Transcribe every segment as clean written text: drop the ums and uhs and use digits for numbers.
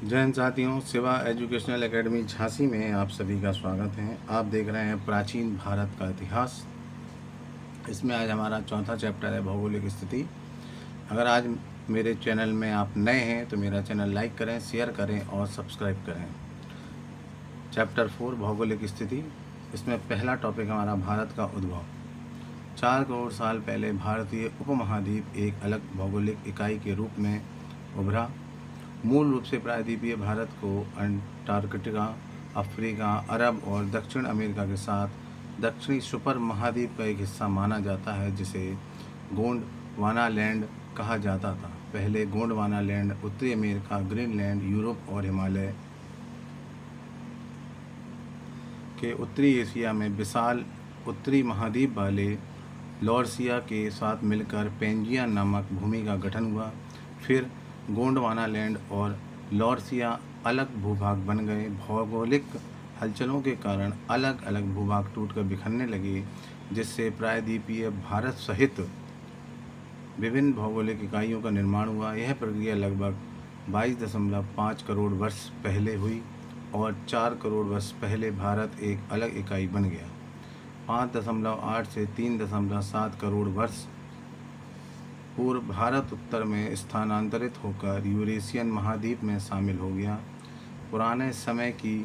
जय हिंद साथियों, Shiva educational academy Jhansi में आप सभी का स्वागत है। आप देख रहे हैं प्राचीन भारत का इतिहास। इसमें आज हमारा चौथा चैप्टर है भौगोलिक स्थिति। अगर आज मेरे चैनल में आप नए हैं तो मेरा चैनल लाइक करें, शेयर करें और सब्सक्राइब करें। चैप्टर 4 भौगोलिक स्थिति। इसमें पहला टॉपिक हमारा भारत का उद्भव। 4 करोड़ साल पहले भारतीय उपमहाद्वीप एक अलग भौगोलिक इकाई के रूप में उभरा। मूल रूप से प्रायद्वीपीय भारत को अंटार्कटिका, अफ्रीका, अरब और दक्षिण अमेरिका के साथ दक्षिणी सुपर महाद्वीप का एक हिस्सा माना जाता है, जिसे गोंडवानालैंड कहा जाता था। पहले गोंडवानालैंड उत्तरी अमेरिका, ग्रीनलैंड, यूरोप और हिमालय के उत्तरी एशिया में विशाल उत्तरी महाद्वीप वाले लॉर्सिया के साथ मिलकर पेंजिया नामक भूमि का गठन हुआ। फिर गोंडवानालैंड और लॉर्सिया अलग भूभाग बन गए। भौगोलिक हलचलों के कारण अलग अलग भूभाग टूटकर बिखरने लगे, जिससे प्रायद्वीपीय भारत सहित विभिन्न भौगोलिक इकाइयों का निर्माण हुआ। यह प्रक्रिया लगभग 22.5 करोड़ वर्ष पहले हुई और 4 करोड़ वर्ष पहले भारत एक अलग इकाई बन गया। 5.8 से 3.7 करोड़ वर्ष पूर्व भारत उत्तर में स्थानांतरित होकर यूरेशियन महाद्वीप में शामिल हो गया। पुराने समय की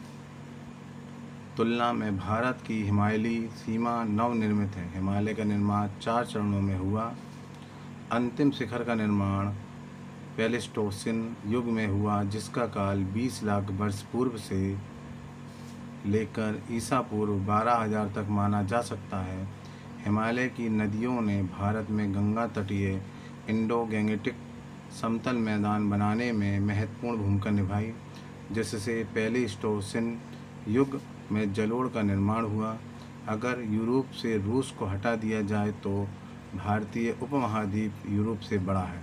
तुलना में भारत की हिमालयी सीमा नवनिर्मित है। हिमालय का निर्माण 4 चरणों में हुआ। अंतिम शिखर का निर्माण प्लेस्टोसिन युग में हुआ, जिसका काल 20 लाख वर्ष पूर्व से लेकर ईसा पूर्व 12,000 तक माना जा सकता है। हिमालय की नदियों ने भारत में गंगा तटीय इंडो गैंगेटिक समतल मैदान बनाने में महत्वपूर्ण भूमिका निभाई, जिससे प्लेस्टोसिन युग में जलोढ़ का निर्माण हुआ। अगर यूरोप से रूस को हटा दिया जाए तो भारतीय उपमहाद्वीप यूरोप से बड़ा है,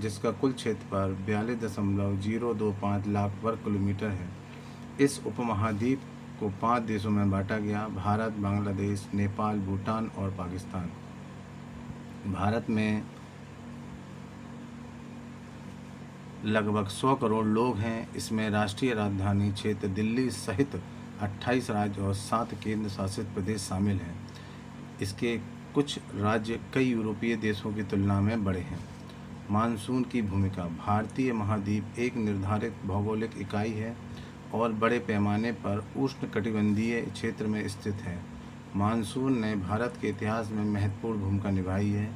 जिसका कुल क्षेत्रफल 42.025 लाख वर्ग किलोमीटर है। इस उपमहाद्वीप को 5 देशों में बांटा गया: भारत, बांग्लादेश, नेपाल, भूटान और पाकिस्तान। भारत में लगभग 100 करोड़ लोग हैं। इसमें राष्ट्रीय राजधानी क्षेत्र दिल्ली सहित 28 राज्य और 7 केंद्र शासित प्रदेश शामिल हैं। इसके कुछ राज्य कई यूरोपीय देशों की तुलना में बड़े हैं। मानसून की भूमिका। भारतीय महाद्वीप एक निर्धारित भौगोलिक इकाई है और बड़े पैमाने पर उष्णकटिबंधीय क्षेत्र में स्थित है। मानसून ने भारत के इतिहास में महत्वपूर्ण भूमिका निभाई है।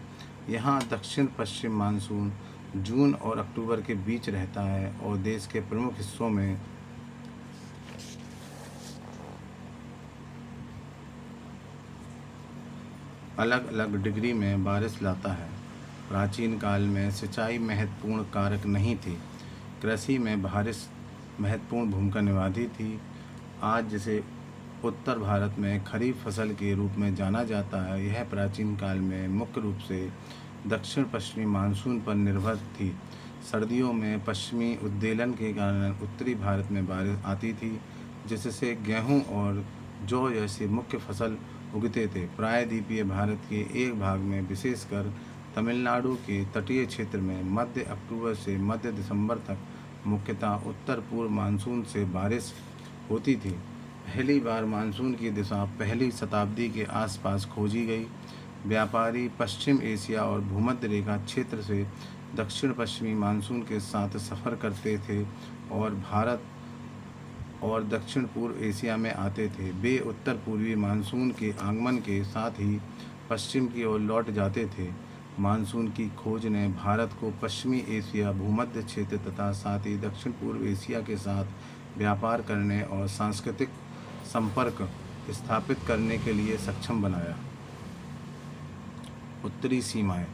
यहाँ दक्षिण पश्चिम मानसून जून और अक्टूबर के बीच रहता है और देश के प्रमुख हिस्सों में अलग अलग डिग्री में बारिश लाता है। प्राचीन काल में सिंचाई महत्वपूर्ण कारक नहीं थी। कृषि में बारिश महत्वपूर्ण भूमिका निभाती थी। आज जिसे उत्तर भारत में खरीफ फसल के रूप में जाना जाता है, यह प्राचीन काल में मुख्य रूप से दक्षिण पश्चिमी मानसून पर निर्भर थी। सर्दियों में पश्चिमी उद्वेलन के कारण उत्तरी भारत में बारिश आती थी, जिससे गेहूं और जौ जैसी मुख्य फसल उगते थे। प्रायद्वीपीय भारत के एक भाग में, विशेषकर तमिलनाडु के तटीय क्षेत्र में, मध्य अक्टूबर से मध्य दिसंबर तक मुख्यतः उत्तर पूर्व मानसून से बारिश होती थी। पहली बार मानसून की दिशा पहली शताब्दी के आसपास खोजी गई। व्यापारी पश्चिम एशिया और भूमध्य रेखा क्षेत्र से दक्षिण पश्चिमी मानसून के साथ सफ़र करते थे और भारत और दक्षिण पूर्व एशिया में आते थे। वे उत्तर पूर्वी मानसून के आगमन के साथ ही पश्चिम की ओर लौट जाते थे। मानसून की खोज ने भारत को पश्चिमी एशिया, भूमध्य क्षेत्र तथा साथ ही दक्षिण पूर्व एशिया के साथ व्यापार करने और सांस्कृतिक संपर्क स्थापित करने के लिए सक्षम बनाया। उत्तरी सीमाएं।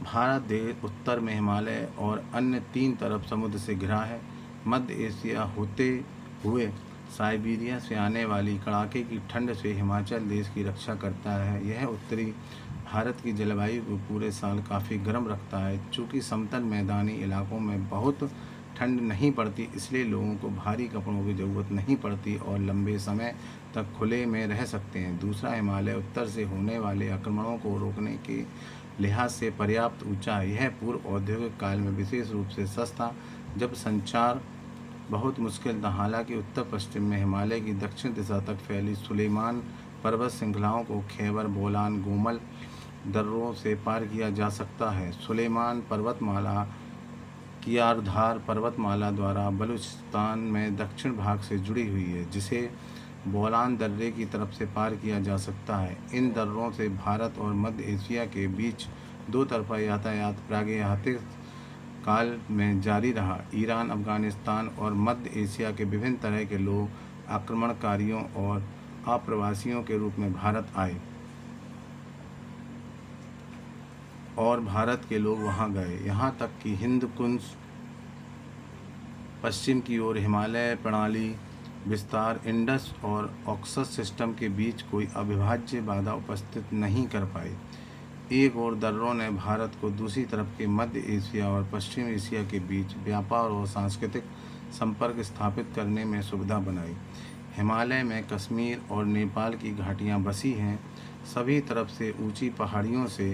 भारत देश उत्तर में हिमालय और अन्य 3 तरफ समुद्र से घिरा है। मध्य एशिया होते हुए साइबेरिया से आने वाली कड़ाके की ठंड से हिमाचल देश की रक्षा करता है। यह उत्तरी भारत की जलवायु को पूरे साल काफ़ी गर्म रखता है। चूँकि समतल मैदानी इलाकों में बहुत ठंड नहीं पड़ती, इसलिए लोगों को भारी कपड़ों की ज़रूरत नहीं पड़ती और लंबे समय तक खुले में रह सकते हैं। दूसरा, हिमालय उत्तर से होने वाले आक्रमणों को रोकने के लिहाज से पर्याप्त ऊंचा है। यह पूर्व औद्योगिक काल में विशेष रूप से सस्ता जब संचार बहुत मुश्किल था। हालांकि उत्तर पश्चिम में हिमालय की दक्षिण दिशा तक फैली सुलेमान पर्वत श्रृंखलाओं को खैबर बोलान गोमल दर्रों से पार किया जा सकता है। सुलेमान पर्वतमाला कियारधार पर्वतमाला द्वारा बलूचिस्तान में दक्षिण भाग से जुड़ी हुई है, जिसे बोलान दर्रे की तरफ से पार किया जा सकता है। इन दर्रों से भारत और मध्य एशिया के बीच दो तरफा यातायात प्रागैतिहासिक काल में जारी रहा। ईरान, अफगानिस्तान और मध्य एशिया के विभिन्न तरह के लोग आक्रमणकारियों और आप्रवासियों के रूप में भारत आए और भारत के लोग वहां गए। यहाँ तक कि हिंद कुंज पश्चिम की ओर हिमालय प्रणाली विस्तार इंडस और ऑक्सस सिस्टम के बीच कोई अविभाज्य बाधा उपस्थित नहीं कर पाई। एक और दर्रों ने भारत को दूसरी तरफ के मध्य एशिया और पश्चिम एशिया के बीच व्यापार और सांस्कृतिक संपर्क स्थापित करने में सुविधा बनाई। हिमालय में कश्मीर और नेपाल की घाटियाँ बसी हैं। सभी तरफ से ऊंची पहाड़ियों से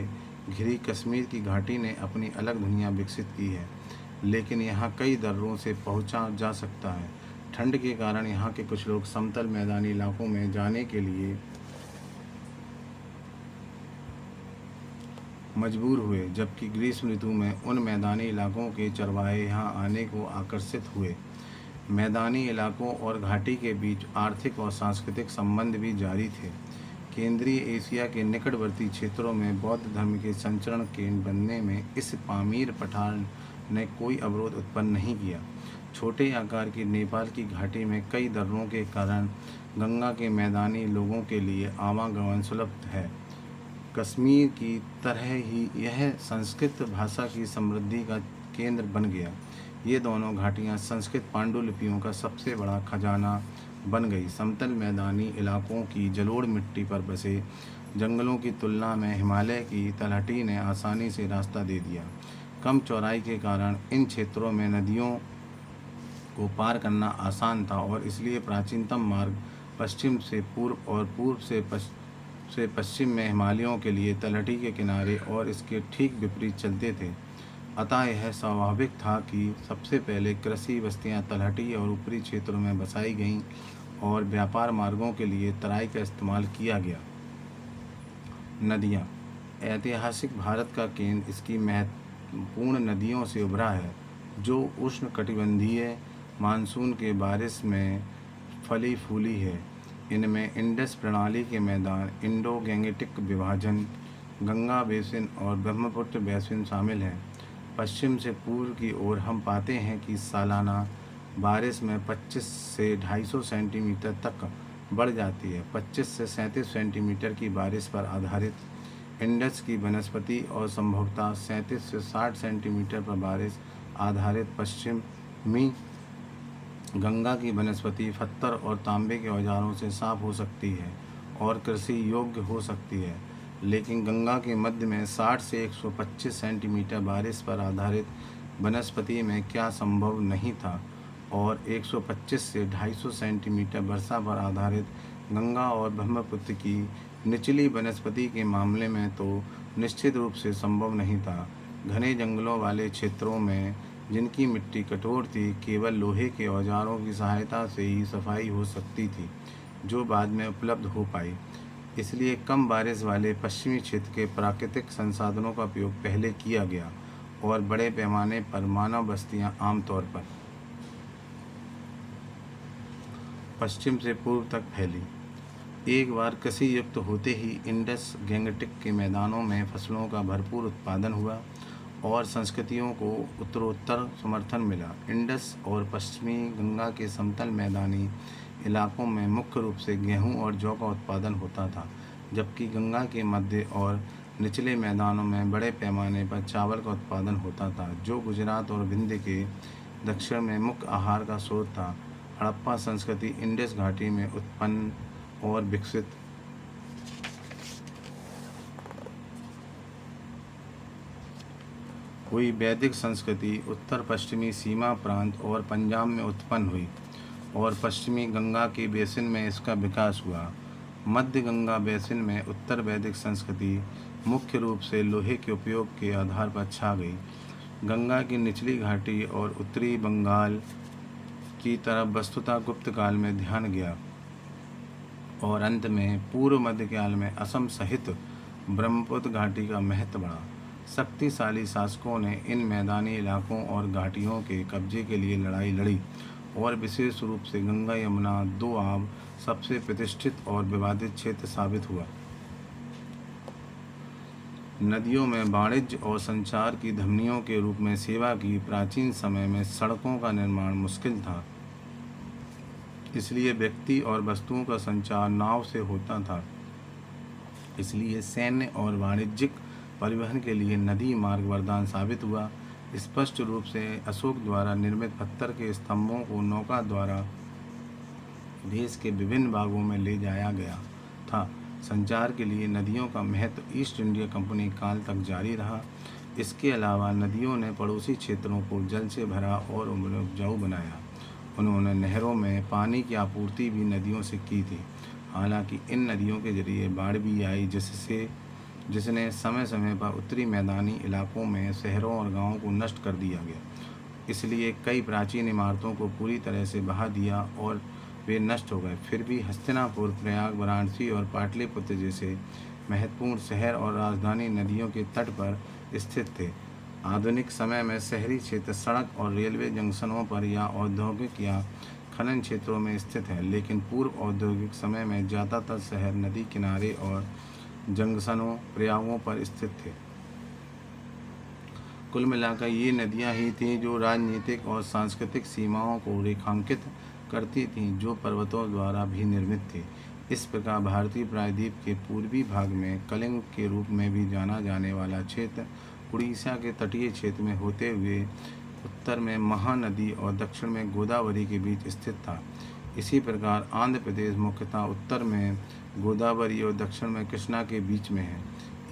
घिरी कश्मीर की घाटी ने अपनी अलग दुनिया विकसित की है, लेकिन यहाँ कई दर्रों से पहुँचा जा सकता है। ठंड के कारण यहाँ के कुछ लोग समतल मैदानी इलाकों में जाने के लिए मजबूर हुए, जबकि ग्रीष्म ऋतु में उन मैदानी इलाकों के चरवाहे यहाँ आने को आकर्षित हुए। मैदानी इलाकों और घाटी के बीच आर्थिक और सांस्कृतिक संबंध भी जारी थे। केंद्रीय एशिया के निकटवर्ती क्षेत्रों में बौद्ध धर्म के संचरण केंद्र बनने में इस पामीर पठार ने कोई अवरोध उत्पन्न नहीं किया। छोटे आकार की नेपाल की घाटी में कई दर्रों के कारण गंगा के मैदानी लोगों के लिए आवागमन सुलभ है। कश्मीर की तरह ही यह संस्कृत भाषा की समृद्धि का केंद्र बन गया। ये दोनों घाटियाँ संस्कृत पांडुलिपियों का सबसे बड़ा खजाना बन गई। समतल मैदानी इलाकों की जलोढ़ मिट्टी पर बसे जंगलों की तुलना में हिमालय की तलहटी ने आसानी से रास्ता दे दिया। कम चौड़ाई के कारण इन क्षेत्रों में नदियों को पार करना आसान था और इसलिए प्राचीनतम मार्ग पश्चिम से पूर्व और पूर्व से पश्चिम में हिमालयों के लिए तलहटी के किनारे और इसके ठीक विपरीत चलते थे। अतः यह स्वाभाविक था कि सबसे पहले कृषि बस्तियां तलहटी और ऊपरी क्षेत्रों में बसाई गईं और व्यापार मार्गों के लिए तराई का इस्तेमाल किया गया। नदियाँ। ऐतिहासिक भारत का केंद्र इसकी महत्वपूर्ण नदियों से उभरा है, जो उष्णकटिबंधीय मानसून के बारिश में फली फूली है। इनमें इंडस प्रणाली के मैदान, इंडो गैंगेटिक विभाजन, गंगा बेसिन और ब्रह्मपुत्र बेसिन शामिल हैं। पश्चिम से पूर्व की ओर हम पाते हैं कि सालाना बारिश में 25 से 250 सेंटीमीटर तक बढ़ जाती है। 25 से 37 सेंटीमीटर की बारिश पर आधारित इंडस की वनस्पति और संभवतः 37 से 60 सेंटीमीटर पर बारिश आधारित पश्चिमी गंगा की वनस्पति पत्थर और तांबे के औजारों से साफ हो सकती है और कृषि योग्य हो सकती है, लेकिन गंगा के मध्य में 60 से 125 सेंटीमीटर बारिश पर आधारित वनस्पति में क्या संभव नहीं था, और 125 से 250 सेंटीमीटर वर्षा पर आधारित गंगा और ब्रह्मपुत्र की निचली वनस्पति के मामले में तो निश्चित रूप से संभव नहीं था। घने जंगलों वाले क्षेत्रों में जिनकी मिट्टी कठोर थी, केवल लोहे के औजारों की सहायता से ही सफाई हो सकती थी, जो बाद में उपलब्ध हो पाई। इसलिए कम बारिश वाले पश्चिमी क्षेत्र के प्राकृतिक संसाधनों का उपयोग पहले किया गया और बड़े पैमाने पर मानव बस्तियां आमतौर पर पश्चिम से पूर्व तक फैली। एक बार कृषि युक्त होते ही इंडस गैंगेटिक के मैदानों में फसलों का भरपूर उत्पादन हुआ और संस्कृतियों को उत्तरोत्तर समर्थन मिला। इंडस और पश्चिमी गंगा के समतल मैदानी इलाकों में मुख्य रूप से गेहूं और जौ का उत्पादन होता था, जबकि गंगा के मध्य और निचले मैदानों में बड़े पैमाने पर चावल का उत्पादन होता था, जो गुजरात और विंध्य के दक्षिण में मुख्य आहार का स्रोत था। हड़प्पा संस्कृति इंडस घाटी में उत्पन्न और विकसित हुई। वैदिक संस्कृति उत्तर पश्चिमी सीमा प्रांत और पंजाब में उत्पन्न हुई और पश्चिमी गंगा के बेसिन में इसका विकास हुआ। मध्य गंगा बेसिन में उत्तर वैदिक संस्कृति मुख्य रूप से लोहे के उपयोग के आधार पर छा गई। गंगा की निचली घाटी और उत्तरी बंगाल की तरफ वस्तुतः गुप्त काल में ध्यान गया और अंत में पूर्व मध्यकाल में असम सहित ब्रह्मपुत्र घाटी का महत्व बढ़ा। शक्तिशाली शासकों ने इन मैदानी इलाकों और घाटियों के कब्जे के लिए लड़ाई लड़ी और विशेष रूप से गंगा यमुना दोआब सबसे प्रतिष्ठित और विवादित क्षेत्र साबित हुआ। नदियों में वाणिज्य और संचार की धमनियों के रूप में सेवा की। प्राचीन समय में सड़कों का निर्माण मुश्किल था, इसलिए व्यक्ति और वस्तुओं का संचार नाव से होता था। इसलिए सैन्य और वाणिज्यिक परिवहन के लिए नदी मार्ग वरदान साबित हुआ। स्पष्ट रूप से अशोक द्वारा निर्मित पत्थर के स्तंभों को नौका द्वारा देश के विभिन्न भागों में ले जाया गया था। संचार के लिए नदियों का महत्व ईस्ट इंडिया कंपनी काल तक जारी रहा। इसके अलावा नदियों ने पड़ोसी क्षेत्रों को जल से भरा और उन्हें उपजाऊ बनाया। उन्होंने नहरों में पानी की आपूर्ति भी नदियों से की थी। हालांकि इन नदियों के जरिए बाढ़ भी आई, जिसने समय समय पर उत्तरी मैदानी इलाकों में शहरों और गांवों को नष्ट कर दिया गया। इसलिए कई प्राचीन इमारतों को पूरी तरह से बहा दिया और वे नष्ट हो गए। फिर भी हस्तिनापुर, प्रयाग, वाराणसी और पाटलिपुत्र जैसे महत्वपूर्ण शहर और राजधानी नदियों के तट पर स्थित थे। आधुनिक समय में शहरी क्षेत्र सड़क और रेलवे जंक्शनों पर या औद्योगिक या खनन क्षेत्रों में स्थित है, लेकिन पूर्व औद्योगिक समय में ज़्यादातर शहर नदी किनारे और जंक्शनों, प्रयागों पर स्थित थे। कुल मिलाकर ये नदियाँ ही थीं जो राजनीतिक और सांस्कृतिक सीमाओं को रेखांकित करती थीं, जो पर्वतों द्वारा भी निर्मित थी। इस प्रकार भारतीय प्रायद्वीप के पूर्वी भाग में कलिंग के रूप में भी जाना जाने वाला क्षेत्र उड़ीसा के तटीय क्षेत्र में होते हुए उत्तर में महानदी और दक्षिण में गोदावरी के बीच स्थित था। इसी प्रकार आंध्र प्रदेश मुख्यतः उत्तर में गोदावरी और दक्षिण में कृष्णा के बीच में है।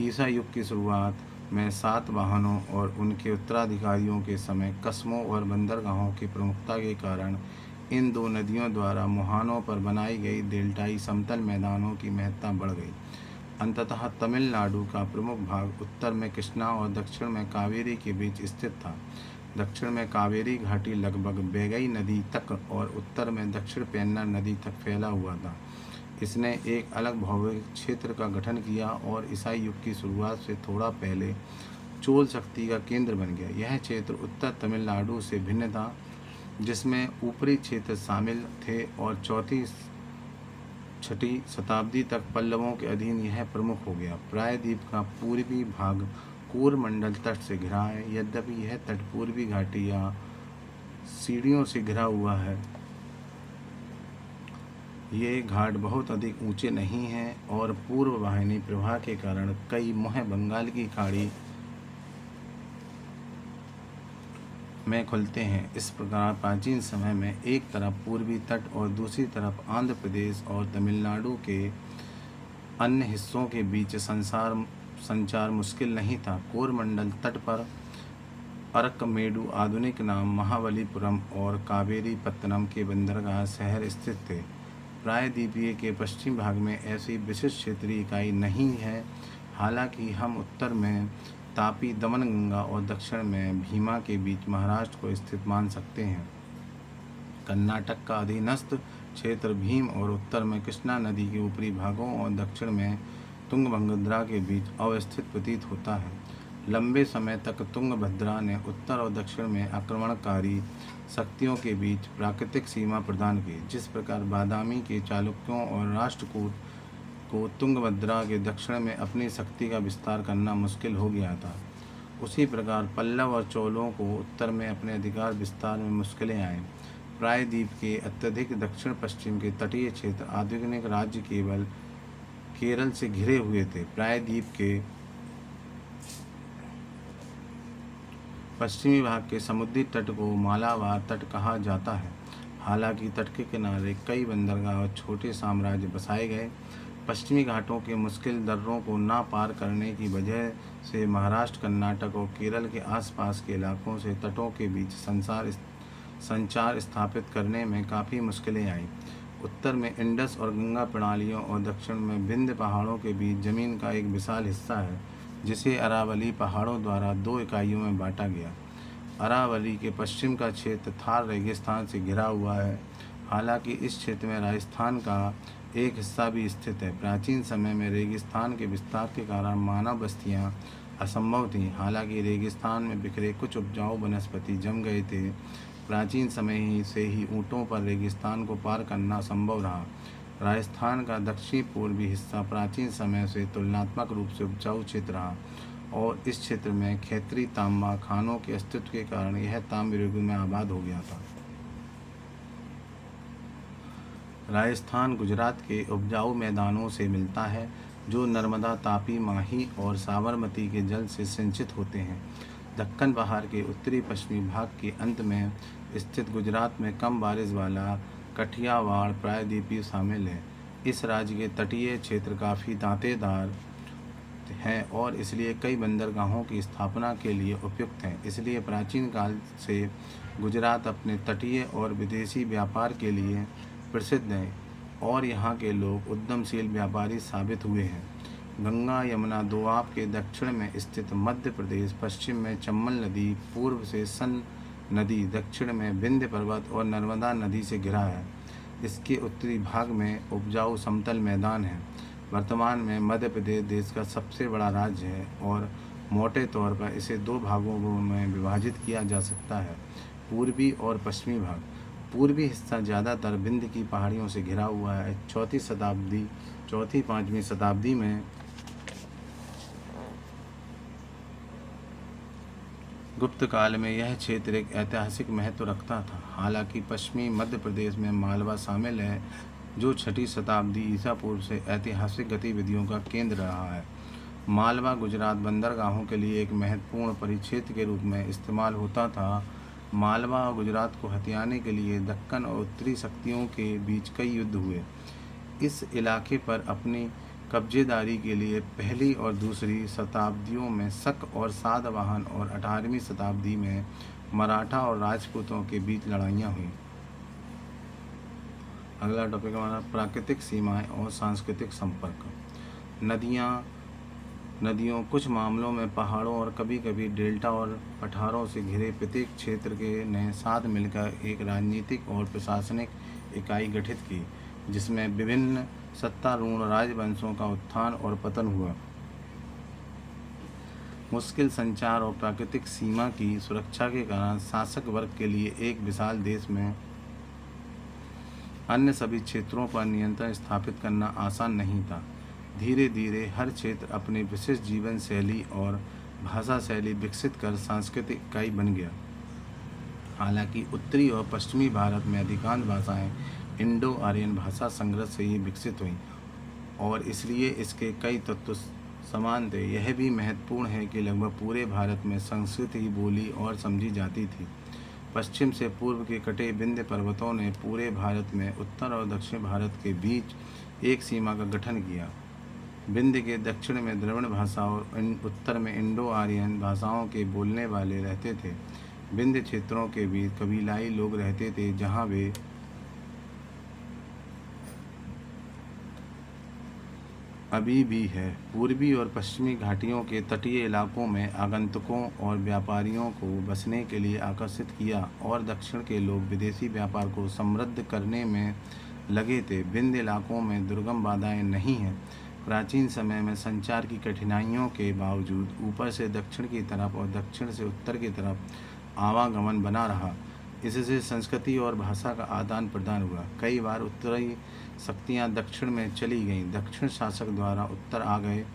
ईसा युग की शुरुआत में सातवाहनों और उनके उत्तराधिकारियों के समय कस्बों और बंदरगाहों की प्रमुखता के कारण इन दो नदियों द्वारा मुहानों पर बनाई गई डेल्टाई समतल मैदानों की महत्ता बढ़ गई। अंततः तमिलनाडु का प्रमुख भाग उत्तर में कृष्णा और दक्षिण में कावेरी के बीच स्थित था। दक्षिण में कावेरी घाटी लगभग बैगई नदी तक और उत्तर में दक्षिण पेन्नार नदी तक फैला हुआ था। इसने एक अलग भौगोलिक क्षेत्र का गठन किया और ईसाई युग की शुरुआत से थोड़ा पहले चोल शक्ति का केंद्र बन गया। यह क्षेत्र उत्तर तमिलनाडु से भिन्न था, जिसमें ऊपरी क्षेत्र शामिल थे और 4वीं-6वीं शताब्दी तक पल्लवों के अधीन यह प्रमुख हो गया। प्रायद्वीप का पूर्वी भाग कोरमंडल तट से घिरा है। यद्यपि यह तट पूर्वी घाटी या सीढ़ियों से घिरा हुआ है, ये घाट बहुत अधिक ऊंचे नहीं हैं और पूर्व वाहिनी प्रवाह के कारण कई मुँह बंगाल की खाड़ी में खुलते हैं। इस प्रकार प्राचीन समय में एक तरफ पूर्वी तट और दूसरी तरफ आंध्र प्रदेश और तमिलनाडु के अन्य हिस्सों के बीच संचार मुश्किल नहीं था। कोरमंडल तट पर अरकमेडु, आधुनिक नाम महाबलीपुरम, और कावेरी पत्तनम के बंदरगाह शहर स्थित थे। प्रायद्वीपीय के पश्चिम भाग में ऐसी विशिष्ट क्षेत्रीय इकाई नहीं है। हालांकि हम उत्तर में तापी, दमनगंगा और दक्षिण में भीमा के बीच महाराष्ट्र को स्थित मान सकते हैं। कर्नाटक का अधीनस्थ क्षेत्र भीम और उत्तर में कृष्णा नदी के ऊपरी भागों और दक्षिण में तुंगभद्रा के बीच अवस्थित प्रतीत होता है। लंबे समय तक तुंगभद्रा ने उत्तर और दक्षिण में आक्रमणकारी शक्तियों के बीच प्राकृतिक सीमा प्रदान की। जिस प्रकार बादामी के चालुक्यों और राष्ट्रकूट को तुंगभद्रा के दक्षिण में अपनी शक्ति का विस्तार करना मुश्किल हो गया था, उसी प्रकार पल्लव और चोलों को उत्तर में अपने अधिकार विस्तार में मुश्किलें आईं। प्रायद्वीप के अत्यधिक दक्षिण पश्चिम के तटीय क्षेत्र आधुनिक राज्य केरल से घिरे हुए थे। प्रायद्वीप के पश्चिमी भाग के समुद्री तट को मालाबार तट कहा जाता है। हालांकि तट के किनारे कई बंदरगाह और छोटे साम्राज्य बसाए गए। पश्चिमी घाटों के मुश्किल दर्रों को ना पार करने की वजह से महाराष्ट्र, कर्नाटक और केरल के आसपास के इलाकों से तटों के बीच संचार स्थापित करने में काफ़ी मुश्किलें आईं। उत्तर में इंडस और गंगा प्रणालियों और दक्षिण में विंध्य पहाड़ों के बीच जमीन का एक विशाल हिस्सा है, जिसे अरावली पहाड़ों द्वारा 2 इकाइयों में बांटा गया। अरावली के पश्चिम का क्षेत्र थार रेगिस्तान से घिरा हुआ है। हालांकि इस क्षेत्र में राजस्थान का एक हिस्सा भी स्थित है। प्राचीन समय में रेगिस्तान के विस्तार के कारण मानव बस्तियां असंभव थीं। हालांकि रेगिस्तान में बिखरे कुछ उपजाऊ वनस्पति जम गए थे। प्राचीन समय ही से ही ऊँटों पर रेगिस्तान को पार करना संभव रहा। राजस्थान का दक्षिणी पूर्वी हिस्सा प्राचीन समय से तुलनात्मक रूप से उपजाऊ क्षेत्र रहा और इस क्षेत्र में खेतरी तांबा खानों के अस्तित्व के कारण यह ताम्र युग में आबाद हो गया था। राजस्थान गुजरात के उपजाऊ मैदानों से मिलता है जो नर्मदा, तापी, माही और साबरमती के जल से सिंचित होते हैं। दक्कन पहाड़ के उत्तरी पश्चिमी भाग के अंत में स्थित गुजरात में कम बारिश वाला कठियावाड़ प्रायद्वीप शामिल है। इस राज्य के तटीय क्षेत्र काफ़ी दांतेदार हैं और इसलिए कई बंदरगाहों की स्थापना के लिए उपयुक्त हैं। इसलिए प्राचीन काल से गुजरात अपने तटीय और विदेशी व्यापार के लिए प्रसिद्ध है और यहाँ के लोग उद्यमशील व्यापारी साबित हुए हैं। गंगा यमुना दोआब के दक्षिण में स्थित मध्य प्रदेश, पश्चिम में चंबल नदी, पूर्व से सन नदी, दक्षिण में विंध्य पर्वत और नर्मदा नदी से घिरा है। इसके उत्तरी भाग में उपजाऊ समतल मैदान है। वर्तमान में मध्य प्रदेश देश का सबसे बड़ा राज्य है और मोटे तौर पर इसे दो भागों में विभाजित किया जा सकता है, पूर्वी और पश्चिमी भाग। पूर्वी हिस्सा ज़्यादातर विंध्य की पहाड़ियों से घिरा हुआ है। चौथी पाँचवीं शताब्दी में गुप्त काल में यह क्षेत्र एक ऐतिहासिक महत्व रखता था। हालांकि पश्चिमी मध्य प्रदेश में मालवा शामिल है जो 6ठी शताब्दी ईसा पूर्व से ऐतिहासिक गतिविधियों का केंद्र रहा है। मालवा गुजरात बंदरगाहों के लिए एक महत्वपूर्ण परिक्षेत्र के रूप में इस्तेमाल होता था। मालवा और गुजरात को हथियाने के लिए दक्कन और उत्तरी शक्तियों के बीच कई युद्ध हुए। इस इलाके पर अपनी कब्जेदारी के लिए पहली और दूसरी शताब्दियों में शक और सातवाहन और 18वीं शताब्दी में मराठा और राजपूतों के बीच लड़ाइयाँ हुई। अगला टॉपिक हमारा प्राकृतिक सीमाएं और सांस्कृतिक संपर्क। नदियों कुछ मामलों में पहाड़ों और कभी कभी डेल्टा और पठारों से घिरे प्रत्येक क्षेत्र के ने साथ मिलकर एक राजनीतिक और प्रशासनिक इकाई गठित की जिसमें विभिन्न सत्तारूढ़ राजवंशों का उत्थान और पतन हुआ। मुश्किल संचार और प्राकृतिक सीमा की सुरक्षा के कारण शासक वर्ग के लिए एक विशाल देश में अन्य सभी क्षेत्रों पर नियंत्रण स्थापित करना आसान नहीं था। धीरे धीरे हर क्षेत्र अपनी विशिष्ट जीवन शैली और भाषा शैली विकसित कर सांस्कृतिक इकाई बन गया। हालांकि उत्तरी और पश्चिमी भारत में अधिकांश भाषाएं इंडो आर्यन भाषा संग्रह से ही विकसित हुईं और इसलिए इसके कई तत्व समान थे। यह भी महत्वपूर्ण है कि लगभग पूरे भारत में संस्कृत ही बोली और समझी जाती थी। पश्चिम से पूर्व के कटे विंध्य पर्वतों ने पूरे भारत में उत्तर और दक्षिण भारत के बीच एक सीमा का गठन किया। विंध्य के दक्षिण में द्रविड़ भाषा और उत्तर में इंडो आर्यन भाषाओं के बोलने वाले रहते थे। विंध्य क्षेत्रों के बीच कबीलाई लोग रहते थे जहाँ वे अभी भी है। पूर्वी और पश्चिमी घाटियों के तटीय इलाकों में आगंतुकों और व्यापारियों को बसने के लिए आकर्षित किया और दक्षिण के लोग विदेशी व्यापार को समृद्ध करने में लगे थे। विंध्य इलाकों में दुर्गम बाधाएं नहीं हैं। प्राचीन समय में संचार की कठिनाइयों के बावजूद ऊपर से दक्षिण की तरफ और दक्षिण से उत्तर की तरफ आवागमन बना रहा। इससे संस्कृति और भाषा का आदान प्रदान हुआ। कई बार उत्तरी शक्तियाँ दक्षिण में चली गईं। दक्षिण शासक द्वारा उत्तर आ गए।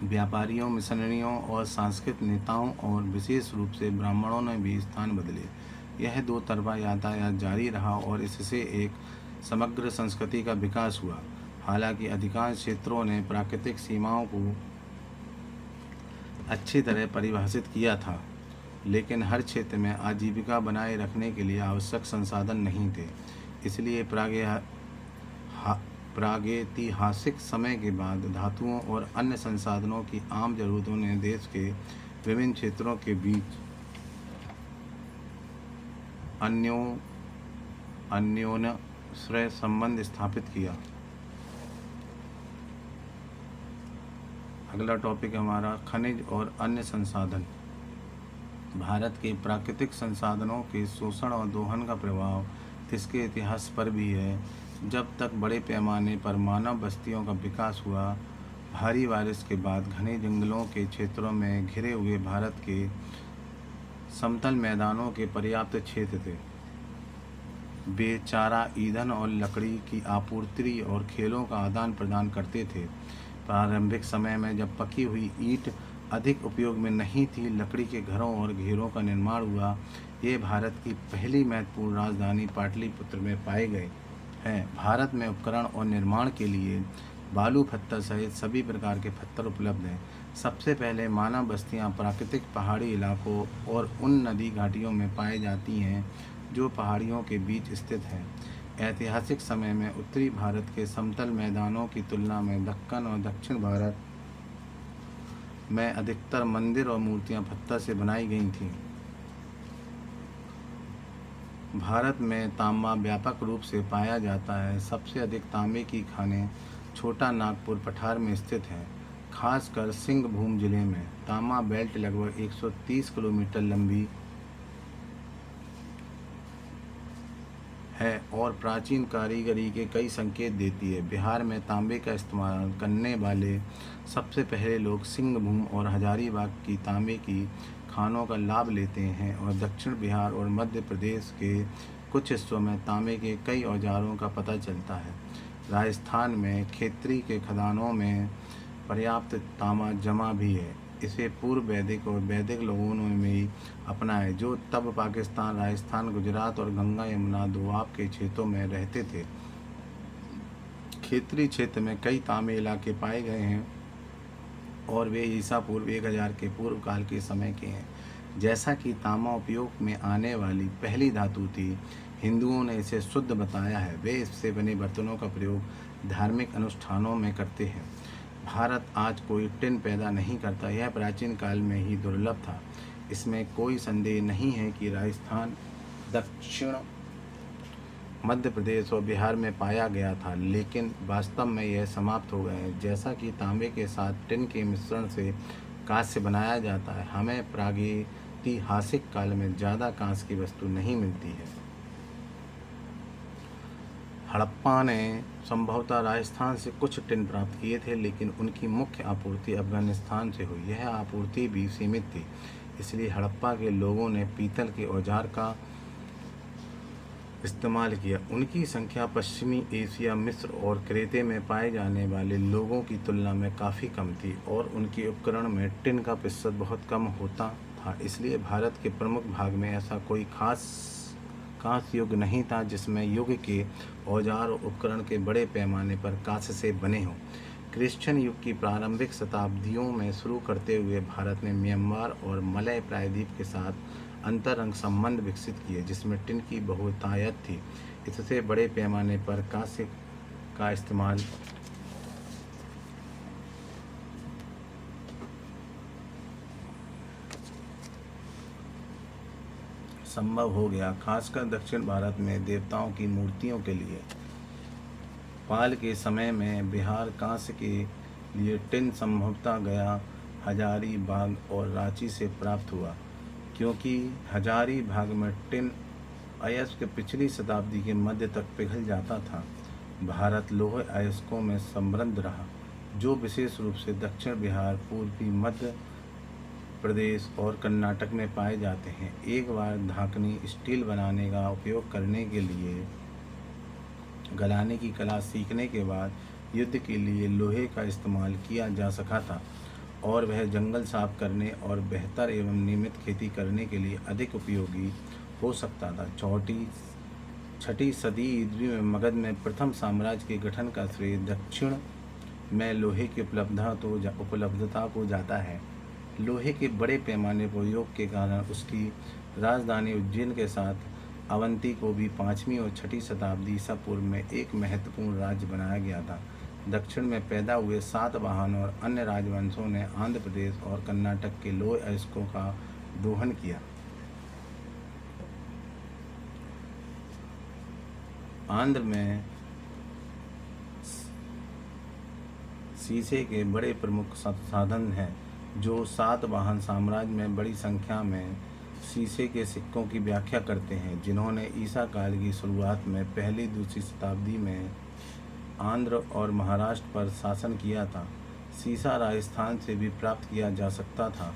व्यापारियों, मिशनरियों और सांस्कृतिक नेताओं और विशेष रूप से ब्राह्मणों ने भी स्थान बदले। यह दो तरफा यातायात जारी रहा और इससे एक समग्र संस्कृति का विकास हुआ। हालांकि अधिकांश क्षेत्रों ने प्राकृतिक सीमाओं को अच्छी तरह परिभाषित किया था, लेकिन हर क्षेत्र में आजीविका बनाए रखने के लिए आवश्यक संसाधन नहीं थे। इसलिए प्रागैतिहासिक समय के बाद धातुओं और अन्य संसाधनों की आम जरूरतों ने देश के विभिन्न क्षेत्रों के बीच अन्योन्याश्रय संबंध स्थापित किया। अगला टॉपिक हमारा खनिज और अन्य संसाधन। भारत के प्राकृतिक संसाधनों के शोषण और दोहन का प्रभाव इसके इतिहास पर भी है। जब तक बड़े पैमाने पर मानव बस्तियों का विकास हुआ, भारी बारिश के बाद घने जंगलों के क्षेत्रों में घिरे हुए भारत के समतल मैदानों के पर्याप्त क्षेत्र थे। वे चारा, ईंधन और लकड़ी की आपूर्ति और खेलों का आदान प्रदान करते थे। प्रारंभिक समय में जब पकी हुई ईंट अधिक उपयोग में नहीं थी, लकड़ी के घरों और घेरों का निर्माण हुआ। ये भारत की पहली महत्वपूर्ण राजधानी पाटलिपुत्र में पाए गए हैं। भारत में उपकरण और निर्माण के लिए बालू पत्थर सहित सभी प्रकार के पत्थर उपलब्ध हैं। सबसे पहले मानव बस्तियां प्राकृतिक पहाड़ी इलाकों और उन नदी घाटियों में पाई जाती हैं जो पहाड़ियों के बीच स्थित हैं। ऐतिहासिक समय में उत्तरी भारत के समतल मैदानों की तुलना में दक्कन और दक्षिण भारत में अधिकतर मंदिर और मूर्तियां पत्थर से बनाई गई थीं। भारत में तांबा व्यापक रूप से पाया जाता है। सबसे अधिक तांबे की खानें छोटा नागपुर पठार में स्थित हैं, खासकर सिंहभूम जिले में। तांबा बेल्ट लगभग 130 किलोमीटर लंबी है और प्राचीन कारीगरी के कई संकेत देती है। बिहार में तांबे का इस्तेमाल करने वाले सबसे पहले लोग सिंहभूम और हजारीबाग की तांबे की खानों का लाभ लेते हैं, और दक्षिण बिहार और मध्य प्रदेश के कुछ हिस्सों में तांबे के कई औजारों का पता चलता है। राजस्थान में खेतरी के खदानों में पर्याप्त तांबा जमा भी है। इसे पूर्व वैदिक और वैदिक लोगों ने भी अपनाया, जो तब पाकिस्तान, राजस्थान, गुजरात और गंगा यमुना दोआब के क्षेत्रों में रहते थे। खेतरी क्षेत्र में कई तांबे इलाके पाए गए हैं और वे ईसा पूर्व 1000 के पूर्व काल के समय के हैं। जैसा कि तांबा उपयोग में आने वाली पहली धातु थी, हिंदुओं ने इसे शुद्ध बताया है। वे इससे बने बर्तनों का प्रयोग धार्मिक अनुष्ठानों में करते हैं। भारत आज कोई टिन पैदा नहीं करता, यह प्राचीन काल में ही दुर्लभ था। इसमें कोई संदेह नहीं है कि राजस्थान, दक्षिण मध्य प्रदेश और बिहार में पाया गया था, लेकिन वास्तव में यह समाप्त हो गए हैं। जैसा कि तांबे के साथ टिन के मिश्रण से कांस्य बनाया जाता है, हमें प्रागैतिहासिक काल में ज़्यादा कांस्य की वस्तु नहीं मिलती है। हड़प्पा ने संभवतः राजस्थान से कुछ टिन प्राप्त किए थे, लेकिन उनकी मुख्य आपूर्ति अफगानिस्तान से हुई। यह आपूर्ति भी सीमित थी, इसलिए हड़प्पा के लोगों ने पीतल के औजार का इस्तेमाल किया। उनकी संख्या पश्चिमी एशिया, मिस्र और क्रेते में पाए जाने वाले लोगों की तुलना में काफ़ी कम थी, और उनके उपकरण में टिन का प्रतिशत बहुत कम होता था। इसलिए भारत के प्रमुख भाग में ऐसा कोई खास कांस्य युग नहीं था जिसमें युग के औजार और उपकरण के बड़े पैमाने पर कांस्य से बने हों। क्रिश्चियन युग की प्रारंभिक शताब्दियों में शुरू करते हुए भारत ने म्यांमार और मलय प्रायद्वीप के साथ अंतरंग संबंध विकसित किए, जिसमें टिन की बहुतायत थी। इससे बड़े पैमाने पर कांस्य का इस्तेमाल संभव हो गया, खासकर दक्षिण भारत में देवताओं की मूर्तियों के लिए। पाल के समय में बिहार कांस्य के लिए टिन संभवतः गया, हजारीबाग और रांची से प्राप्त हुआ, क्योंकि हजारीबाग में टिन अयस्क पिछली शताब्दी के मध्य तक पिघल जाता था। भारत लोहे अयस्कों में समृद्ध रहा, जो विशेष रूप से दक्षिण बिहार, पूर्वी मध्य प्रदेश और कर्नाटक में पाए जाते हैं। एक बार धाकनी स्टील बनाने का उपयोग करने के लिए गलाने की कला सीखने के बाद युद्ध के लिए लोहे का इस्तेमाल किया जा सका था, और वह जंगल साफ करने और बेहतर एवं नियमित खेती करने के लिए अधिक उपयोगी हो सकता था। छठी सदी ईस्वी में मगध में प्रथम साम्राज्य के गठन का श्रेय दक्षिण में लोहे की उपलब्धता को जाता है। लोहे के बड़े पैमाने पर उपयोग के कारण उसकी राजधानी उज्जैन के साथ अवंती को भी 5वीं और 6ठी शताब्दी ईसा पूर्व में एक महत्वपूर्ण राज्य बनाया गया था। दक्षिण में पैदा हुए सातवाहन और अन्य राजवंशों ने आंध्र प्रदेश और कर्नाटक के लोहे अयस्कों का दोहन किया। आंध्र में शीशे के बड़े प्रमुख संसाधन हैं, जो सातवाहन साम्राज्य में बड़ी संख्या में शीशे के सिक्कों की व्याख्या करते हैं जिन्होंने ईसा काल की शुरुआत में पहली दूसरी शताब्दी में आंध्र और महाराष्ट्र पर शासन किया था। सीसा राजस्थान से भी प्राप्त किया जा सकता था।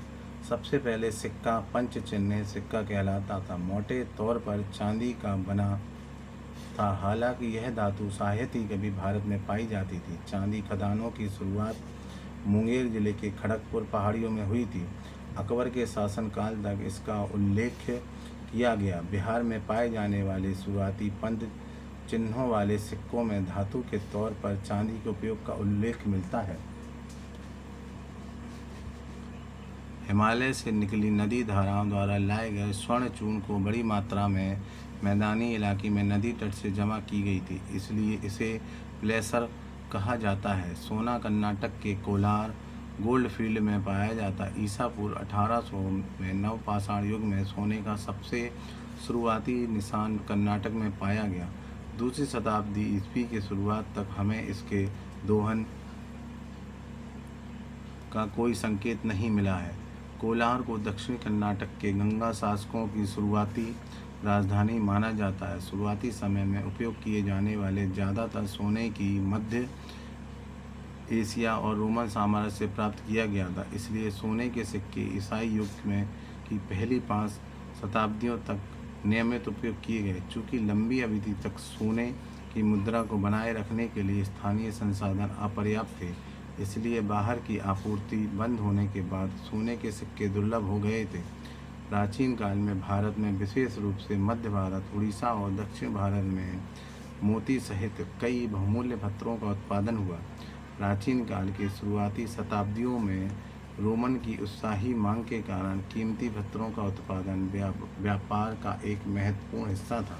सबसे पहले सिक्का पंच चिन्ह सिक्का कहलाता था। मोटे तौर पर चांदी का बना था। हालांकि यह धातु शायद ही कभी भारत में पाई जाती थी। चांदी खदानों की शुरुआत मुंगेर जिले के खड़गपुर पहाड़ियों में हुई थी। अकबर के शासनकाल तक इसका उल्लेख किया गया। बिहार में पाए जाने वाले शुरुआती पंच चिन्हों वाले सिक्कों में धातु के तौर पर चांदी के उपयोग का उल्लेख मिलता है। हिमालय से निकली नदी धाराओं द्वारा लाए गए स्वर्ण चूर्ण को बड़ी मात्रा में मैदानी इलाके में नदी तट से जमा की गई थी, इसलिए इसे प्लेसर कहा जाता है। सोना कर्नाटक के कोलार गोल्ड फील्ड में पाया जाता। ईसा पूर्व 1800 में नवपाषाण युग में सोने का सबसे शुरुआती निशान कर्नाटक में पाया गया। दूसरी शताब्दी ईस्वी के शुरुआत तक हमें इसके दोहन का कोई संकेत नहीं मिला है। कोलार को दक्षिण कर्नाटक के गंगा शासकों की शुरुआती राजधानी माना जाता है। शुरुआती समय में उपयोग किए जाने वाले ज़्यादातर सोने की मध्य एशिया और रोमन साम्राज्य से प्राप्त किया गया था, इसलिए सोने के सिक्के ईसाई युग में की पहली 5 शताब्दियों तक नियमित उपयोग किए गए। चूँकि लंबी अवधि तक सोने की मुद्रा को बनाए रखने के लिए स्थानीय संसाधन अपर्याप्त थे, इसलिए बाहर की आपूर्ति बंद होने के बाद सोने के सिक्के दुर्लभ हो गए थे। प्राचीन काल में भारत में विशेष रूप से मध्य भारत, उड़ीसा और दक्षिण भारत में मोती सहित कई बहुमूल्य पत्थरों का उत्पादन हुआ। प्राचीन काल के शुरुआती शताब्दियों में रोमन की उत्साही मांग के कारण कीमती पत्थरों का उत्पादन व्यापार का एक महत्वपूर्ण हिस्सा था।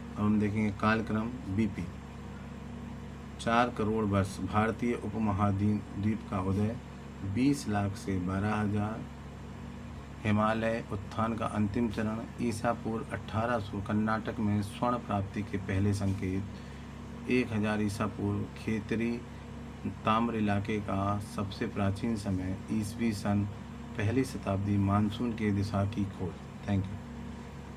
अब हम देखेंगे कालक्रम बीपी। 4 करोड़ वर्ष भारतीय उपमहाद्वीप का उदय, 20 लाख से 12,000 हिमालय उत्थान का अंतिम चरण, ईसा पूर्व 1800 कर्नाटक में स्वर्ण प्राप्ति के पहले संकेत, 1000 ईसा पूर्व खेतरी ताम्र इलाके का सबसे प्राचीन समय, ईसवी सन पहली शताब्दी मानसून के दिशा की खोज। Thank you.